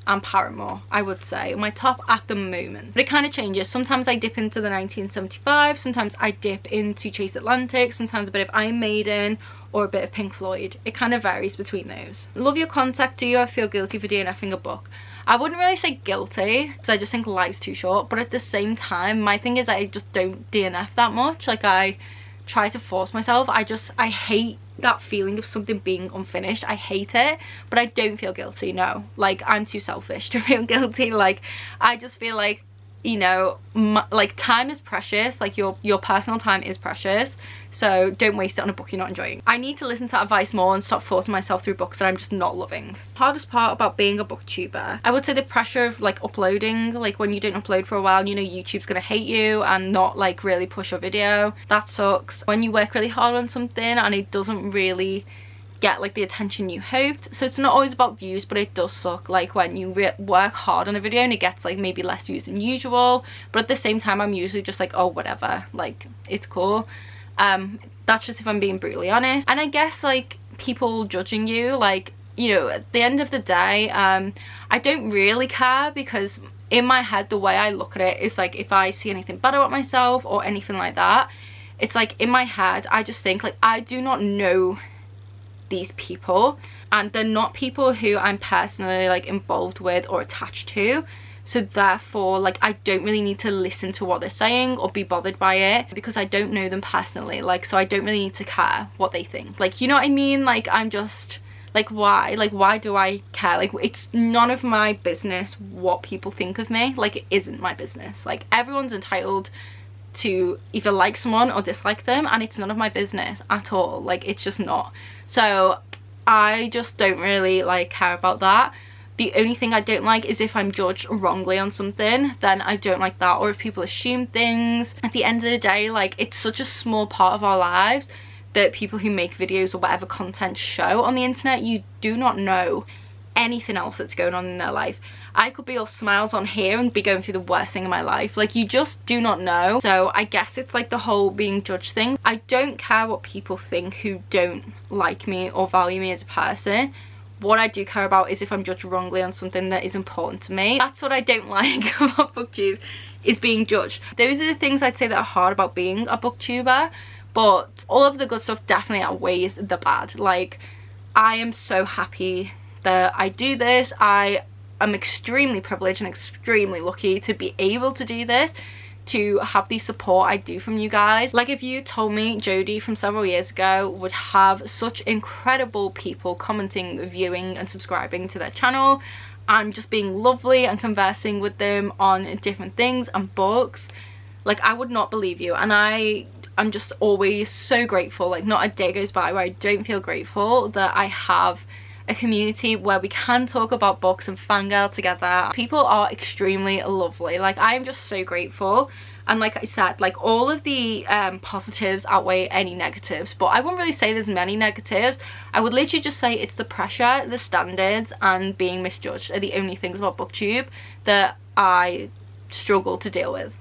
and Paramore, I would say my top at the moment. But it kind of changes. Sometimes I dip into the 1975, sometimes I dip into Chase Atlantic, sometimes a bit of Iron Maiden or a bit of Pink Floyd. It kind of varies between those. Love your contact. Do you feel guilty for DNFing a book? I wouldn't really say guilty, because I just think life's too short, but at the same time my thing is I just don't DNF that much. Like, I try to force myself. I hate that feeling of something being unfinished. I hate it, but I don't feel guilty, no. Like, I'm too selfish to feel guilty. Like, I just feel like, you know, like, time is precious. Like, your personal time is precious, so don't waste it on a book you're not enjoying. I need to listen to that advice more and stop forcing myself through books that I'm just not loving. Hardest part about being a booktuber, I would say the pressure of like uploading. Like, when you don't upload for a while, you know YouTube's gonna hate you and not like really push your video. That sucks. When you work really hard on something and it doesn't really get like the attention you hoped. So it's not always about views, but it does suck like when you work hard on a video and it gets like maybe less views than usual, but at the same time I'm usually just like, oh whatever, like it's cool. That's just if I'm being brutally honest. And I guess like people judging you, like, you know, at the end of the day, I don't really care, because in my head the way I look at it is like, if I see anything bad about myself or anything like that, it's like in my head I just think like, I do not know these people, and they're not people who I'm personally like involved with or attached to, so therefore like I don't really need to listen to what they're saying or be bothered by it, because I don't know them personally. Like, so I don't really need to care what they think. Like, you know what I mean? Like, I'm just like, why do I care? Like, it's none of my business what people think of me. Like, it isn't my business. Like, everyone's entitled to either like someone or dislike them, and it's none of my business at all. Like, it's just not. So I just don't really like care about that. The only thing I don't like is if I'm judged wrongly on something, then I don't like that. Or if people assume things. At the end of the day, like, it's such a small part of our lives that people who make videos or whatever content show on the internet, you do not know anything else that's going on in their life. I could be all smiles on here and be going through the worst thing in my life. Like, you just do not know. So I guess it's like the whole being judged thing. I don't care what people think who don't like me or value me as a person. What I do care about is if I'm judged wrongly on something that is important to me. That's what I don't like about Booktube, is being judged. Those are the things I'd say that are hard about being a booktuber, but all of the good stuff definitely outweighs the bad. Like, I am so happy that I do this. I am extremely privileged and extremely lucky to be able to do this, to have the support I do from you guys. Like, if you told me Jodie from several years ago would have such incredible people commenting, viewing and subscribing to their channel and just being lovely and conversing with them on different things and books, like, I would not believe you. And I'm just always so grateful. Like, not a day goes by where I don't feel grateful that I have a community where we can talk about books and fangirl together. People are extremely lovely. Like, I am just so grateful. And like I said, like, all of the positives outweigh any negatives, but I wouldn't really say there's many negatives. I would literally just say it's the pressure, the standards and being misjudged are the only things about Booktube that I struggle to deal with,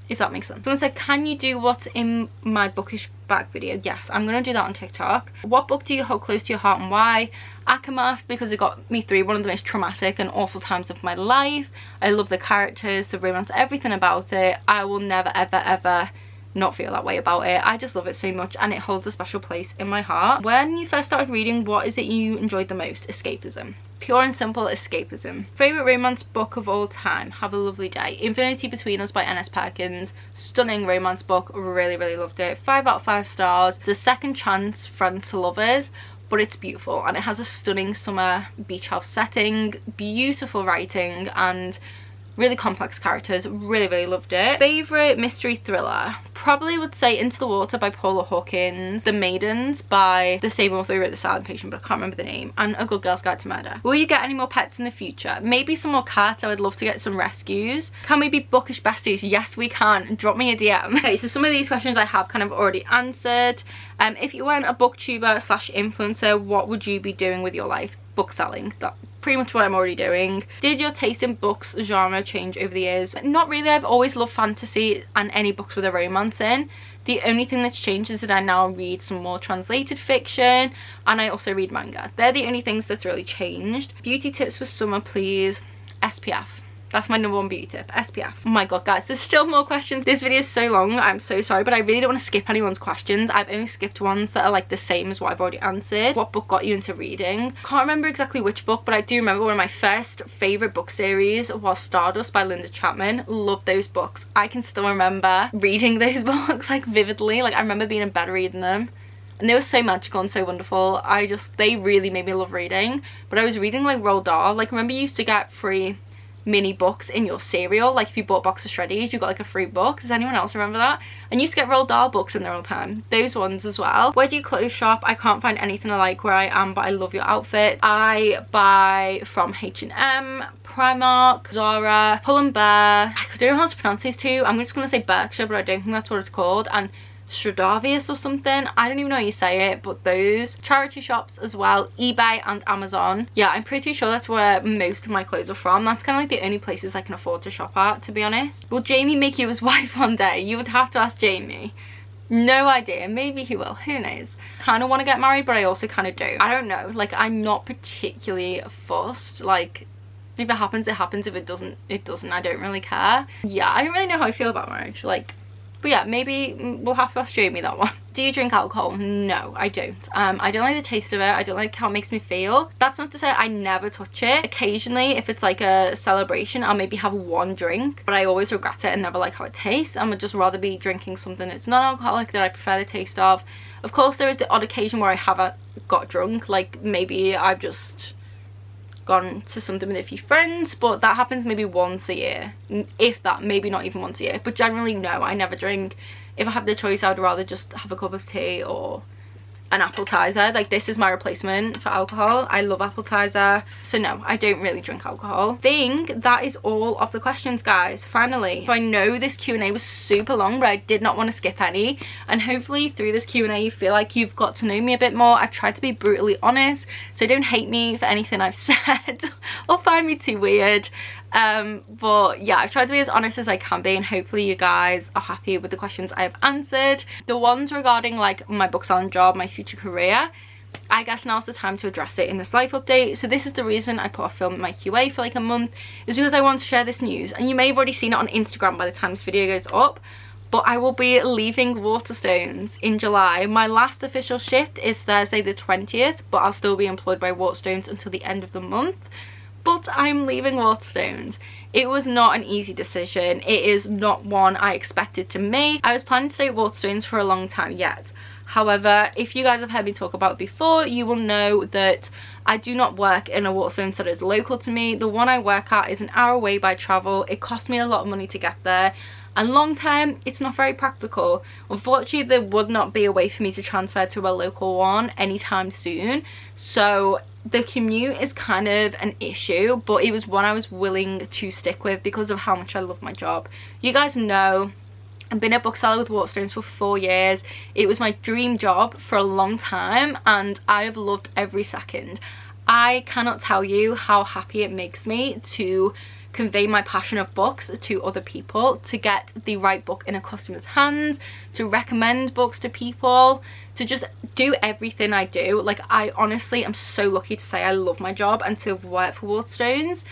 if that makes sense. Someone said, can you do what's in my Bookish back video? Yes, I'm gonna do that on TikTok. What book do you hold close to your heart and why? Akamath, because it got me through one of the most traumatic and awful times of my life. I love the characters, the romance, everything about it. I will never ever ever not feel that way about it. I just love it so much and it holds a special place in my heart. When you first started reading, what is it you enjoyed the most? Escapism. Pure and simple escapism. Favourite romance book of all time? Have a lovely day. Infinity Between Us by N.S. Perkins. Stunning romance book. Really, really loved it. 5 out of 5 stars. It's a second chance friends to lovers, but it's beautiful and it has a stunning summer beach house setting, beautiful writing and really complex characters. Really, really loved it. Favourite mystery thriller? Probably would say Into the Water by Paula Hawkins, The Maidens by the same author who wrote The Silent Patient, but I can't remember the name, and A Good Girl's Guide to Murder. Will you get any more pets in the future? Maybe some more cats. I would love to get some rescues. Can we be bookish besties? Yes, we can. Drop me a DM. Okay, so some of these questions I have kind of already answered. If you weren't a booktuber slash influencer, what would you be doing with your life? Book selling. That's pretty much what I'm already doing. Did your taste in books genre change over the years? Not really. I've always loved fantasy and any books with a romance in. The only thing that's changed is that I now read some more translated fiction and I also read manga. They're the only things that's really changed. Beauty tips for summer, please. SPF. That's my number one beauty tip, SPF. Oh my god, guys, there's still more questions. This video is so long, I'm so sorry, but I really don't want to skip anyone's questions. I've only skipped ones that are like the same as what I've already answered. What book got you into reading? Can't remember exactly which book, but I do remember one of my first favourite book series was Stardust by Linda Chapman. Loved those books. I can still remember reading those books like vividly. Like I remember being in bed reading them. And they were so magical and so wonderful. They really made me love reading. But I was reading like Roald Dahl. Like remember you used to get free mini books in your cereal, like if you bought a box of Shreddies you got like a free book. Does anyone else remember that? And you used to get Roald Dahl books in there all the time. Those ones as well. Where do you clothes shop? I can't find anything I like where I am, but I love your outfit. I buy from H&M, Primark, Zara, Pull & Bear. I don't know how to pronounce these two. I'm just gonna say Berkshire, but I don't think that's what it's called. And Stradavius or something, I don't even know how you say it, but those charity shops as well, eBay and Amazon. Yeah, I'm pretty sure that's where most of my clothes are from. That's kind of like the only places I can afford to shop at, to be honest. Will Jamie make you his wife one day? You would have to ask Jamie. No idea, maybe he will, who knows. Kind of want to get married, but I also kind of do. I don't know, like I'm not particularly fussed. Like if it happens it happens, if it doesn't it doesn't. I don't really care. Yeah, I don't really know how I feel about marriage, like. But yeah, maybe we'll have to ask Jamie that one. Do you drink alcohol? No, I don't. I don't like the taste of it. I don't like how it makes me feel. That's not to say I never touch it. Occasionally, if it's like a celebration, I'll maybe have one drink. But I always regret it and never like how it tastes. I would just rather be drinking something that's non-alcoholic that I prefer the taste of. Of course, there is the odd occasion where I haven't got drunk. Like maybe I've just gone to something with a few friends, but that happens maybe once a year, if that, maybe not even once a year. But generally no, I never drink. If I have the choice, I would rather just have a cup of tea or an appetizer. Like this is my replacement for alcohol. I love appetizer. So no, I don't really drink alcohol. I think that is all of the questions, guys. Finally, so I know this Q&A was super long, but I did not want to skip any, and hopefully through this Q&A you feel like you've got to know me a bit more. I've tried to be brutally honest, so don't hate me for anything I've said or find me too weird. But yeah, I've tried to be as honest as I can be, and hopefully you guys are happy with the questions I've answered. The ones regarding like my book selling job, my future career, I guess now's the time to address it in this life update. So this is the reason I put off filming my QA for like a month, is because I want to share this news, and you may have already seen it on Instagram by the time this video goes up, but I will be leaving Waterstones in July. My last official shift is Thursday the 20th, but I'll still be employed by Waterstones until the end of the month. But I'm leaving Waterstones. It was not an easy decision. It is not one I expected to make. I was planning to stay at Waterstones for a long time yet. However, if you guys have heard me talk about it before, you will know that I do not work in a Waterstones that is local to me. The one I work at is an hour away by travel. It costs me a lot of money to get there, and long term it's not very practical. Unfortunately, there would not be a way for me to transfer to a local one anytime soon, so the commute is kind of an issue, but it was one I was willing to stick with because of how much I love my job. You guys know I've been a bookseller with Waterstones for 4 years. It was my dream job for a long time, and I have loved every second. I cannot tell you how happy it makes me to convey my passion of books to other people, to get the right book in a customer's hands, to recommend books to people, to just do everything I do. Like, I honestly am so lucky to say I love my job and to have worked for Waterstones.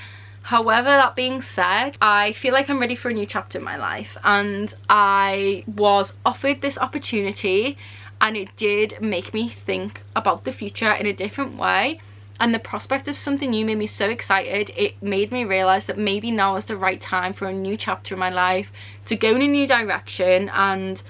However, that being said, I feel like I'm ready for a new chapter in my life, and I was offered this opportunity and it did make me think about the future in a different way. And the prospect of something new made me so excited. It made me realise that maybe now is the right time for a new chapter in my life, to go in a new direction and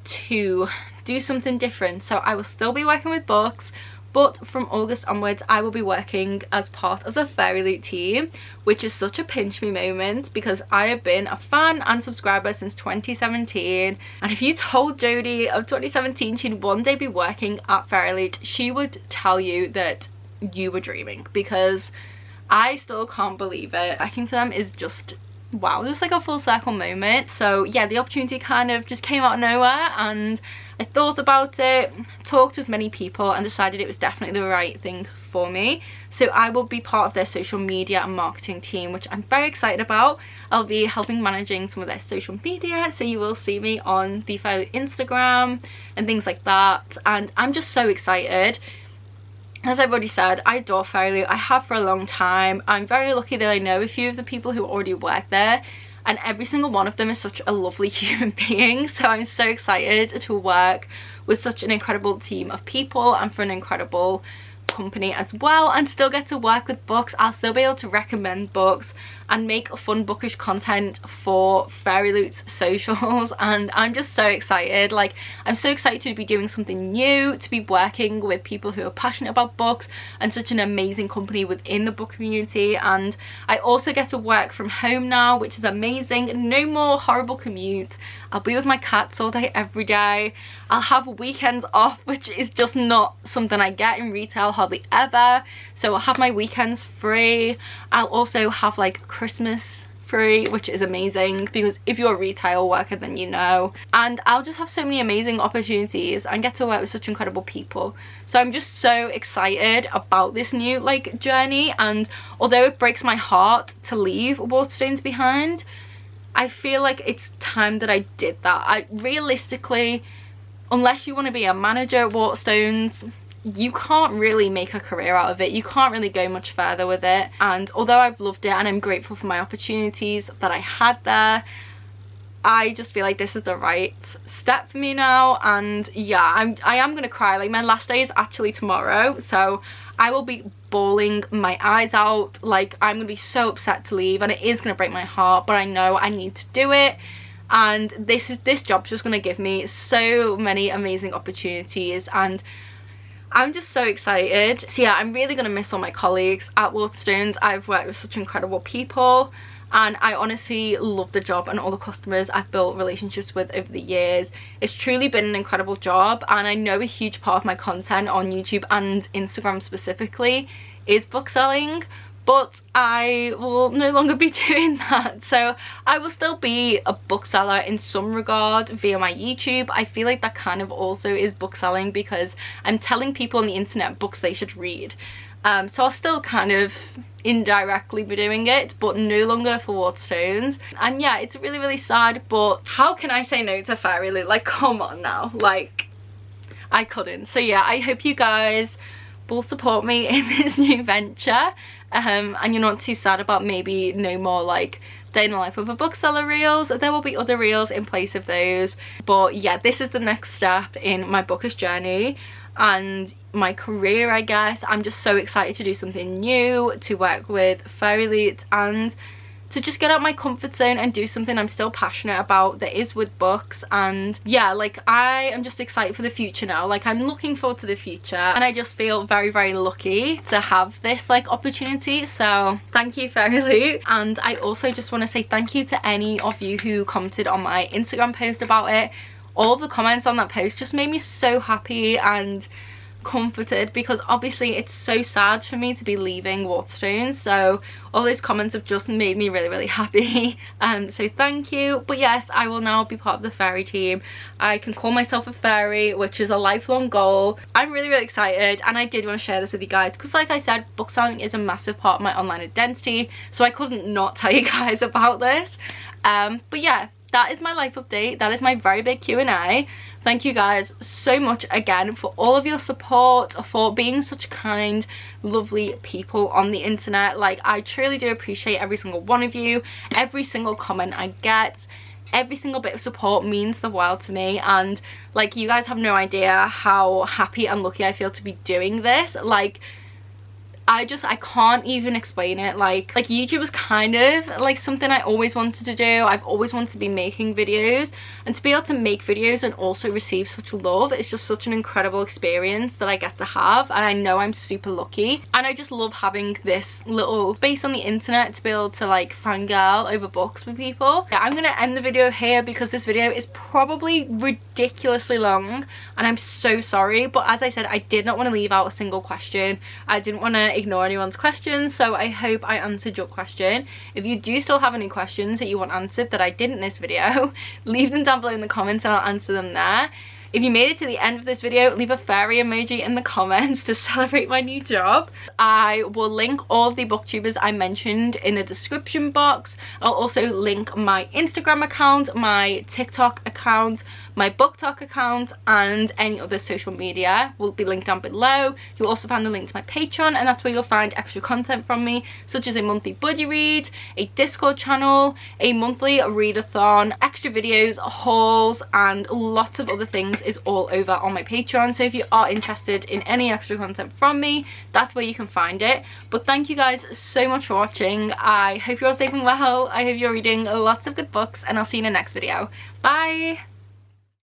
to do something different. So I will still be working with books, but from August onwards I will be working as part of the Fairy Loot team, which is such a pinch me moment because I have been a fan and subscriber since 2017. And if you told Jodie of 2017 she'd one day be working at Fairy Loot, she would tell you that you were dreaming, because I still can't believe it. Working for them is just wow, just like a full circle moment. So yeah, the opportunity kind of just came out of nowhere and I thought about it, talked with many people and decided it was definitely the right thing for me. So I will be part of their social media and marketing team, which I'm very excited about. I'll be helping managing some of their social media, so you will see me on the Instagram and things like that, and I'm just so excited. As I've already said, I adore Fairy Loot. I have for a long time. I'm very lucky that I know a few of the people who already work there, and every single one of them is such a lovely human being. So I'm so excited to work with such an incredible team of people and for an incredible company as well, and still get to work with books. I'll still be able to recommend books and make fun bookish content for Fairy Loot's socials, and I'm just so excited. Like, I'm so excited to be doing something new, to be working with people who are passionate about books and such an amazing company within the book community. And I also get to work from home now, which is amazing. No more horrible commute. I'll be with my cats all day every day. I'll have weekends off, which is just not something I get in retail hardly ever. So I'll have my weekends free. I'll also have like Christmas free, which is amazing because if you're a retail worker then you know. And I'll just have so many amazing opportunities and get to work with such incredible people. So I'm just so excited about this new like journey, and although it breaks my heart to leave Waterstones behind, I feel like it's time that I did that. Realistically, unless you want to be a manager at Waterstones, you can't really make a career out of it. You can't really go much further with it. And although I've loved it and I'm grateful for my opportunities that I had there, I just feel like this is the right step for me now. And yeah, I am gonna cry. Like, my last day is actually tomorrow, so I will be bawling my eyes out. Like, I'm gonna be so upset to leave and it is gonna break my heart, but I know I need to do it. And this job's just gonna give me so many amazing opportunities, and I'm just so excited. So yeah, I'm really gonna miss all my colleagues at Waterstones. I've worked with such incredible people and I honestly love the job and all the customers I've built relationships with over the years. It's truly been an incredible job, and I know a huge part of my content on YouTube and Instagram specifically is book selling, but I will no longer be doing that. So I will still be a bookseller in some regard via my YouTube. I feel like that kind of also is book selling because I'm telling people on the internet books they should read. So I'll still kind of indirectly be doing it, but no longer for Waterstones. And yeah, it's really, really sad, but how can I say no to Fairy Loot? Like, come on now. Like, I couldn't. So yeah, I hope you guys will support me in this new venture. And you're not too sad about maybe no more like day in the life of a bookseller reels. There will be other reels in place of those, but yeah, this is the next step in my bookish journey and my career, I guess. I'm just so excited to do something new, to work with Fairy Loot and to just get out my comfort zone and do something I'm still passionate about that is with books. And yeah, like, I am just excited for the future now. Like, I'm looking forward to the future and I just feel very, very lucky to have this like opportunity. So thank you, Fairy Loot. And I also just want to say thank you to any of you who commented on my Instagram post about it. All of the comments on that post just made me so happy and comforted, because obviously it's so sad for me to be leaving Waterstones, so all those comments have just made me really, really happy. So thank you. But yes, I will now be part of the fairy team. I can call myself a fairy, which is a lifelong goal. I'm really, really excited, and I did want to share this with you guys because, like I said, book selling is a massive part of my online identity, so I couldn't not tell you guys about this. But yeah, that is my life update. That is my very big Q&A. Thank you guys so much again for all of your support, for being such kind, lovely people on the internet. Like, I truly do appreciate every single one of you. Every single comment I get, every single bit of support means the world to me, and like, you guys have no idea how happy and lucky I feel to be doing this. Like, I can't even explain it. Like YouTube was kind of like something I always wanted to do. I've always wanted to be making videos, and to be able to make videos and also receive such love, it's just such an incredible experience that I get to have, and I know I'm super lucky. And I just love having this little space on the internet to be able to like fangirl over books with people. Yeah, I'm gonna end the video here because this video is probably ridiculously long, and I'm so sorry, but as I said, I did not want to leave out a single question. I didn't want to ignore anyone's questions, so I hope I answered your question. If you do still have any questions that you want answered that I didn't in this video, leave them down below in the comments and I'll answer them there. If you made it to the end of this video, leave a fairy emoji in the comments to celebrate my new job. I will link all of the booktubers I mentioned in the description box. I'll also link my Instagram account, my TikTok account, my BookTok account, and any other social media will be linked down below. You'll also find the link to my Patreon, and that's where you'll find extra content from me, such as a monthly buddy read, a Discord channel, a monthly readathon, extra videos, hauls, and lots of other things is all over on my Patreon. So if you are interested in any extra content from me, that's where you can find it. But thank you guys so much for watching. I hope you're all safe and well. I hope you're reading lots of good books, and I'll see you in the next video. Bye!